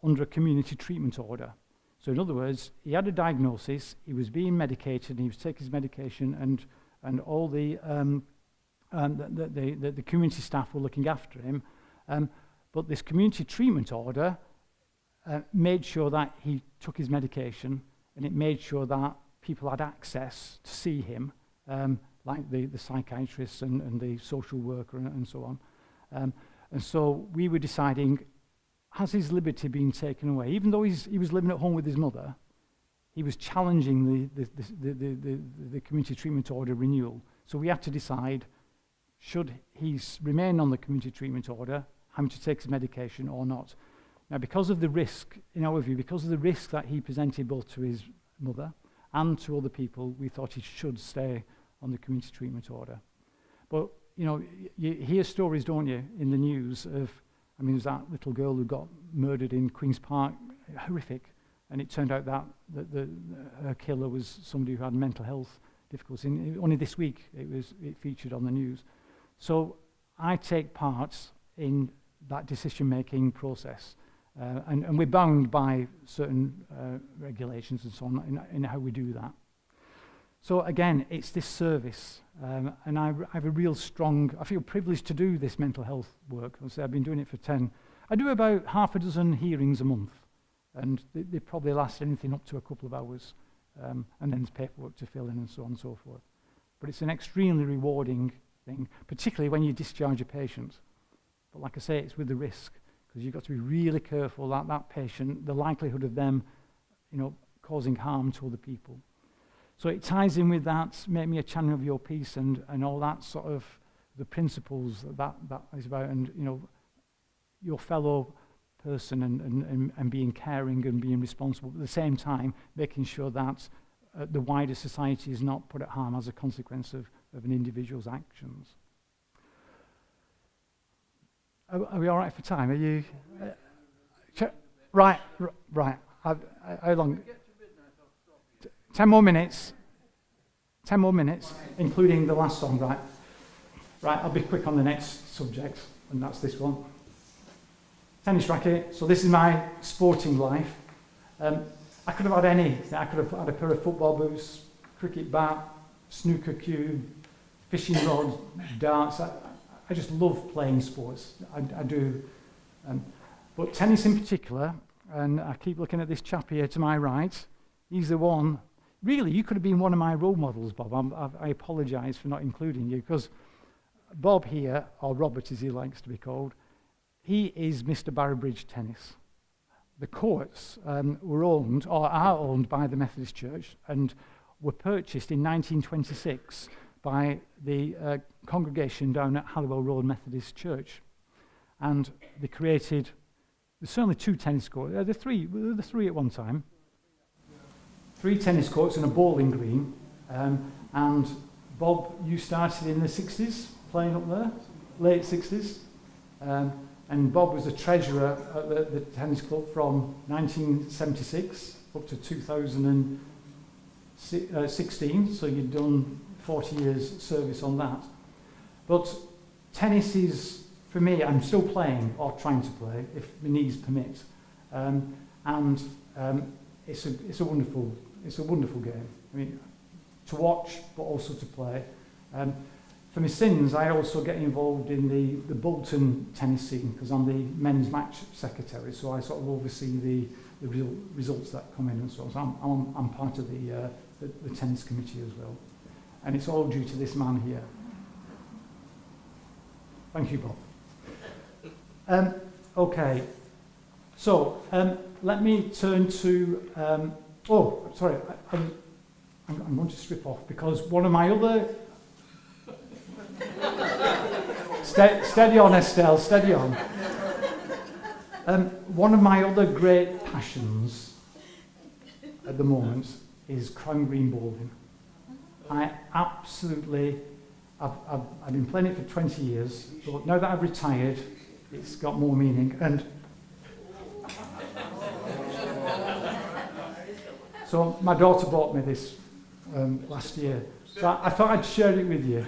under a community treatment order. So in other words, he had a diagnosis, he was being medicated, and he was taking his medication, and all the community staff were looking after him. But this community treatment order made sure that he took his medication, and it made sure that people had access to see him, like the psychiatrists and the social worker and so on. And so we were deciding, has his liberty been taken away? Even though he was living at home with his mother, he was challenging the community treatment order renewal. So we had to decide, should he remain on the community treatment order, having to take his medication or not? Now, because of the risk, in our view, because of the risk that he presented both to his mother and to other people, we thought he should stay on the community treatment order. But, you know, you hear stories, don't you, in the news of, I mean, there's that little girl who got murdered in Queen's Park, horrific, and it turned out that her killer was somebody who had mental health difficulties. And only this week it featured on the news. So I take part in that decision-making process. And we're bound by certain regulations and so on in how we do that. So again, it's this service, and I have a real strong, I feel privileged to do this mental health work. I've been doing it for 10. I do about half a dozen hearings a month, and they probably last anything up to a couple of hours, and then there's paperwork to fill in and so on and so forth. But it's an extremely rewarding thing, particularly when you discharge a patient. But like I say, it's with the risk, because you've got to be really careful that that patient, the likelihood of them, you know, causing harm to other people. So it ties in with that, make me a channel of your peace, and all that sort of the principles that is about, and you know, your fellow person and being caring and being responsible, but at the same time making sure that the wider society is not put at harm as a consequence of an individual's actions. Are we all right for time? Are you? Right. How long? 10 more minutes. 10 more minutes, including the last song, right? Right, I'll be quick on the next subject, and that's this one. Tennis racket. So this is my sporting life. I could have had anything. I could have had a pair of football boots, cricket bat, snooker cue, fishing rod, darts. I just love playing sports. I do. But tennis in particular, and I keep looking at this chap here to my right. He's the one. Really, you could have been one of my role models, Bob. I apologise for not including you, because Bob here, or Robert as he likes to be called, he is Mr. Barrowbridge Tennis. The courts were owned, or are owned, by the Methodist Church, and were purchased in 1926 by the congregation down at Halliwell Road Methodist Church. And they created, there's certainly 2 tennis courts, there were three at one time. 3 tennis courts and a bowling green. And Bob, you started in the 60s, playing up there, late 60s. And And Bob was the treasurer at the tennis club from 1976 up to 2016, so you'd done 40 years service on that. But tennis is, for me, I'm still playing, or trying to play, if my knees permit. It's a wonderful game. I mean, to watch, but also to play. For my sins, I also get involved in the Bolton tennis scene because I'm the men's match secretary, so I sort of oversee the results that come in and so on. So I'm part of the tennis committee as well. And it's all due to this man here. Thank you, Bob. Okay, so let me turn to, I'm going to strip off because one of my other, steady on Estelle, steady on. One of my other great passions at the moment is crown green bowling. I absolutely, I've been playing it for 20 years, but now that I've retired, it's got more meaning. And so my daughter bought me this last year, so I thought I'd share it with you.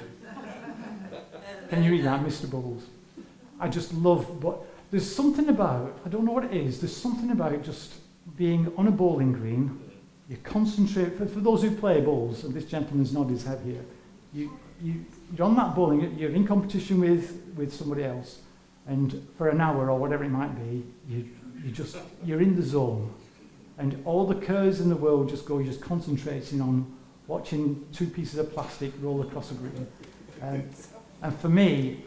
Can you read that, Mr. Bubbles? I just love, but there's something about, I don't know what it is, there's something about just being on a bowling green. You concentrate, for those who play bowls, and this gentleman's nodded his head here, you're on that bowling, you're in competition with somebody else, and for an hour or whatever it might be, you're in the zone, and all the curves in the world you're just concentrating on watching two pieces of plastic roll across a green. And for me,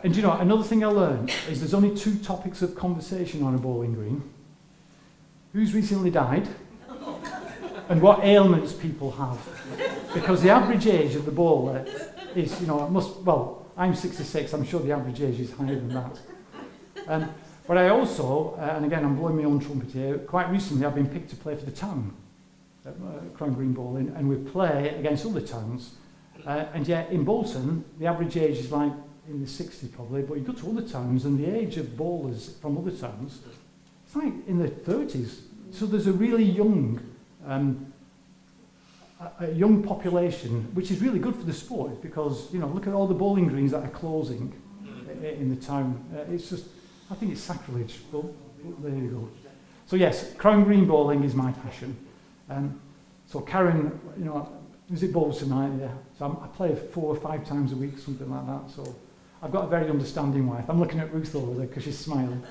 and you know, another thing I learned is there's only two topics of conversation on a bowling green. Who's recently died? And what ailments people have. Because the average age of the bowler is, you know, I'm 66, I'm sure the average age is higher than that. But I also, and again I'm blowing my own trumpet here, quite recently I've been picked to play for the town at Crown Green Bowling, and we play against other towns. And yet in Bolton, the average age is like in the 60s probably, but you go to other towns and the age of bowlers from other towns, it's like in the 30s. So there's a really young population, which is really good for the sport because, you know, look at all the bowling greens that are closing in the town. It's just, I think it's sacrilege, but there you go. So yes, Crown Green bowling is my passion. So Karen, you know, was it bowls tonight? Yeah. So I play 4 or 5 times a week, something like that. So I've got a very understanding wife. I'm looking at Ruth over there because she's smiling.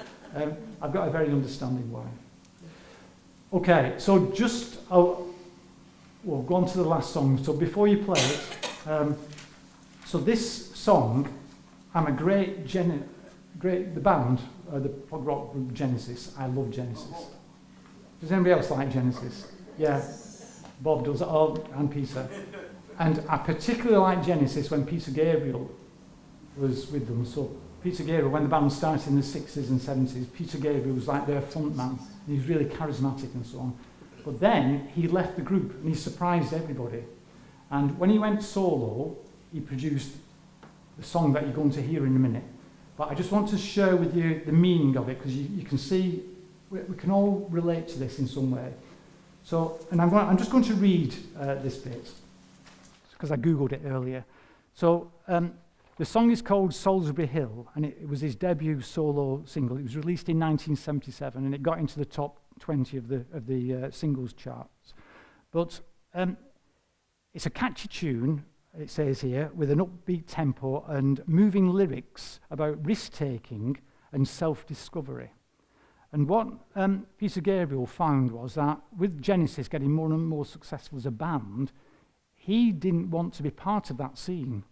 I've got a very understanding wife. Okay, so we'll go on to the last song. So before you play it, so this song, I'm a the band, the prog rock group Genesis. I love Genesis. Does anybody else like Genesis? Yeah, Bob does, and Peter. And I particularly like Genesis when Peter Gabriel was with them. So Peter Gabriel, when the band started in the 60s and 70s, Peter Gabriel was like their front man. He was really charismatic and so on. But then he left the group and he surprised everybody. And when he went solo, he produced the song that you're going to hear in a minute. But I just want to share with you the meaning of it because you can see we can all relate to this in some way. So, and I'm just going to read this bit because I Googled it earlier. So the song is called Salisbury Hill, and it was his debut solo single. It was released in 1977, and it got into the top 20 of the singles charts. But it's a catchy tune, it says here, with an upbeat tempo and moving lyrics about risk-taking and self-discovery. And what Peter Gabriel found was that with Genesis getting more and more successful as a band, he didn't want to be part of that scene.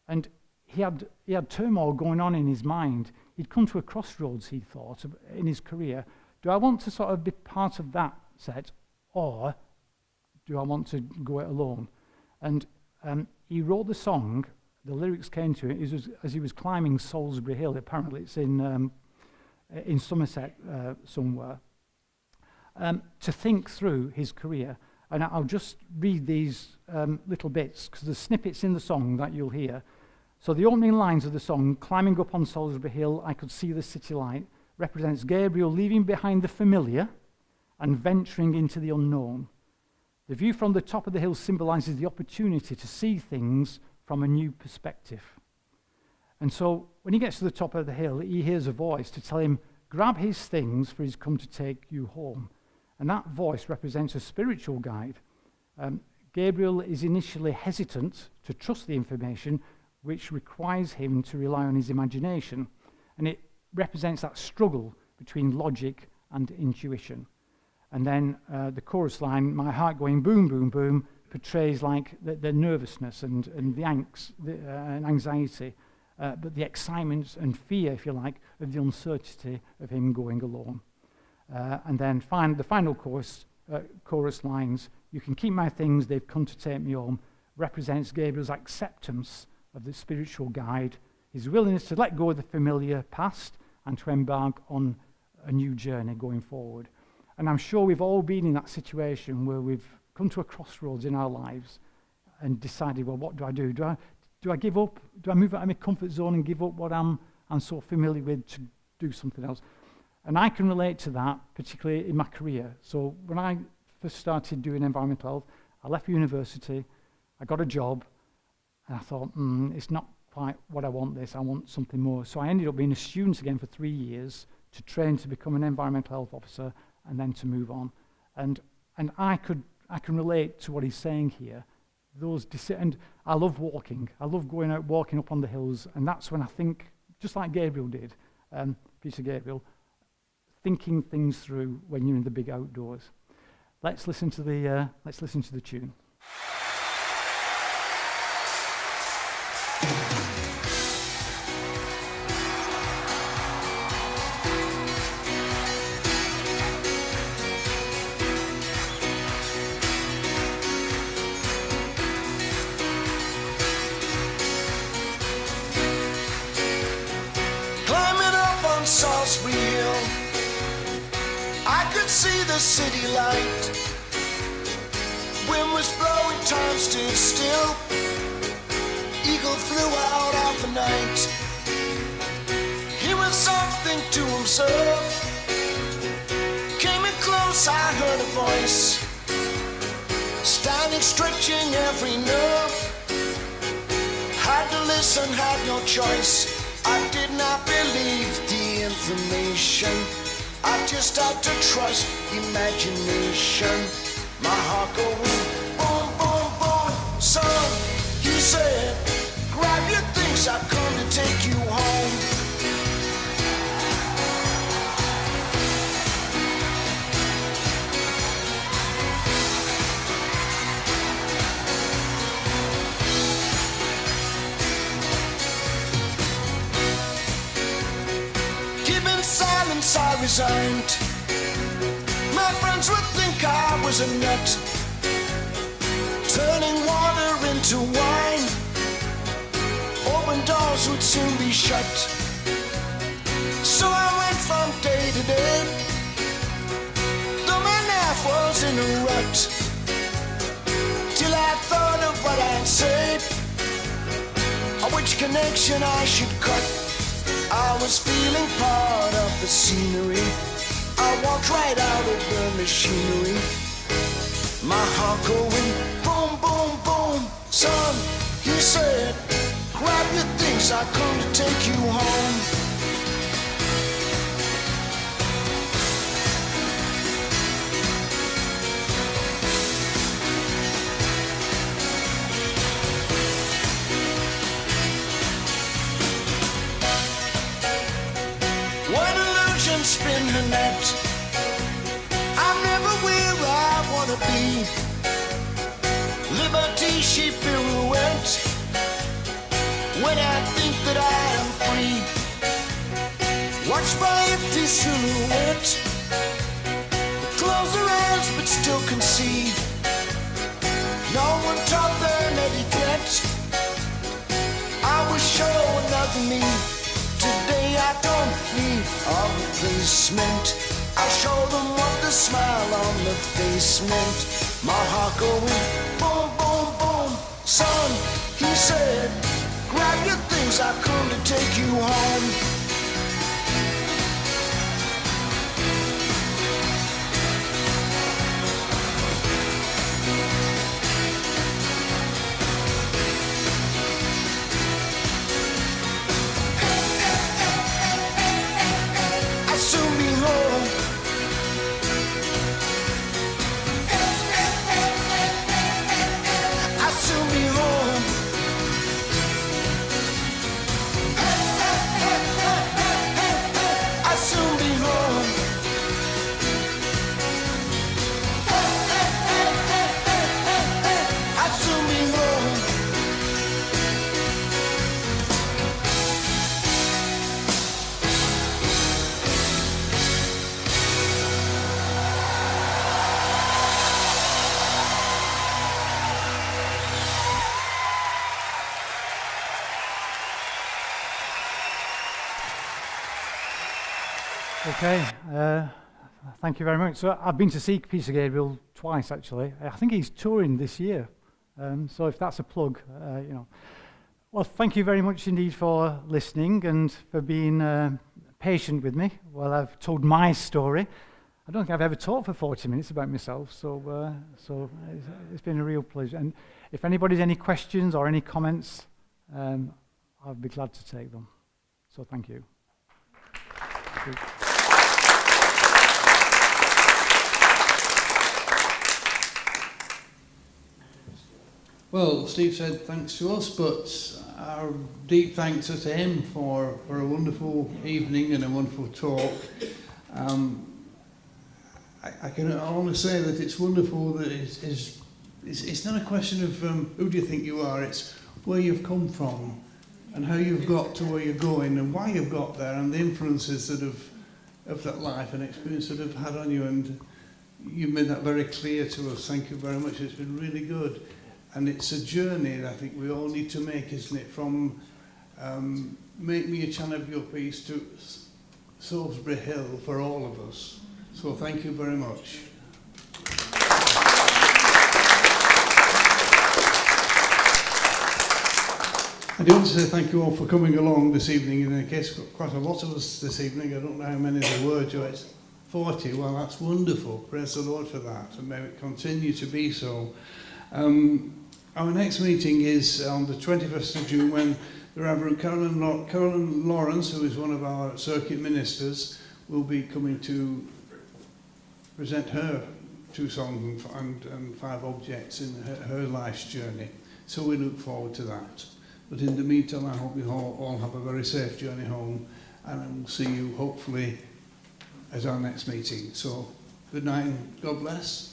And he had turmoil going on in his mind. He'd come to a crossroads, he thought, in his career. Do I want to sort of be part of that set, or do I want to go it alone? And he wrote the song, the lyrics came to it as he was climbing Salisbury Hill. Apparently it's in Somerset somewhere, to think through his career. And I'll just read these little bits, because there's snippets in the song that you'll hear. So the opening lines of the song, climbing up on Salisbury Hill, I could see the city light, represents Gabriel leaving behind the familiar and venturing into the unknown. The view from the top of the hill symbolizes the opportunity to see things from a new perspective. And so when he gets to the top of the hill, he hears a voice to tell him, grab his things, for he's come to take you home. And that voice represents a spiritual guide. Gabriel is initially hesitant to trust the information, which requires him to rely on his imagination. And it represents that struggle between logic and intuition. And then the chorus line, my heart going boom, boom, boom, portrays like the nervousness and the angst, and anxiety, but the excitement and fear, if you like, of the uncertainty of him going alone. And then the final chorus lines, you can keep my things, they've come to take me home, represents Gabriel's acceptance of the spiritual guide, his willingness to let go of the familiar past and to embark on a new journey going forward. And I'm sure we've all been in that situation where we've come to a crossroads in our lives and decided, well, what do I do? Do I give up? Do I move out of my comfort zone and give up what I'm so familiar with to do something else? And I can relate to that, particularly in my career. So when I first started doing environmental health, I left university, I got a job, and I thought, it's not quite what I want this, I want something more. So I ended up being a student again for 3 years to train to become an environmental health officer and then to move on. And I can relate to what he's saying here. And I love walking. I love going out, walking up on the hills, and that's when I think, just like Gabriel did, Peter Gabriel, thinking things through when you're in the big outdoors. Let's listen to the tune. Salisbury Hill, I could see the city light. Wind was blowing, time stood still. Eagle flew out of the night. He was something to observe. Came in close, I heard a voice, standing, stretching every nerve. Had to listen, had no choice. I did not believe the information. I just had to trust imagination. My heart going boom, boom, boom. Son, he said, grab your things, I've come to take you home. I resigned. My friends would think I was a nut, turning water into wine. Open doors would soon be shut. So I went from day to day, though my life was in a rut, till I thought of what I'd say, or which connection I should cut. I was feeling part of the scenery. I walked right out of the machinery. My heart going boom, boom, boom. Son, he said, grab your things, I come to take you home. Spin her net. I'm never where I wanna be. Liberty, she pirouette when I think that I am free. Watch my empty silhouette. Close her eyes but still can see. No one taught them etiquette. I was sure another me. Today I don't need a replacement. I'll show them what the smile on the face meant. My heart going boom, boom, boom. Son, he said, grab your things. days I come to take you home. I'll soon be home. I'll soon be home. I'll soon be home. I'll soon be home. Okay, thank you very much. So I've been to see Peter Gabriel twice, actually. I think he's touring this year. So if that's a plug, you know. Well, thank you very much indeed for listening and for being patient with me while I've told my story. I don't think I've ever talked for 40 minutes about myself, so it's been a real pleasure. And if anybody's any questions or any comments, I'll be glad to take them. So thank you. Thank you. Well, Steve said thanks to us, but our deep thanks are to him for a wonderful evening and a wonderful talk. I can only say that it's wonderful that it's not a question of who do you think you are, it's where you've come from and how you've got to where you're going and why you've got there and the influences that of that life and experience that have had on you, and you made that very clear to us. Thank you very much. It's been really good. And it's a journey that I think we all need to make, isn't it? From Make Me a Channel of Your Peace to Salisbury Hill for all of us. So thank you very much. I do want to say thank you all for coming along this evening. In case quite a lot of us this evening, I don't know how many there were, Joyce. 40, well that's wonderful. Praise the Lord for that, and may it continue to be so. Our next meeting is on the 21st of June when the Reverend Carolyn Lawrence, who is one of our circuit ministers, will be coming to present her 2 songs and 5 objects in her life's journey. So we look forward to that. But in the meantime, I hope you all have a very safe journey home, and I will see you hopefully at our next meeting. So good night and God bless.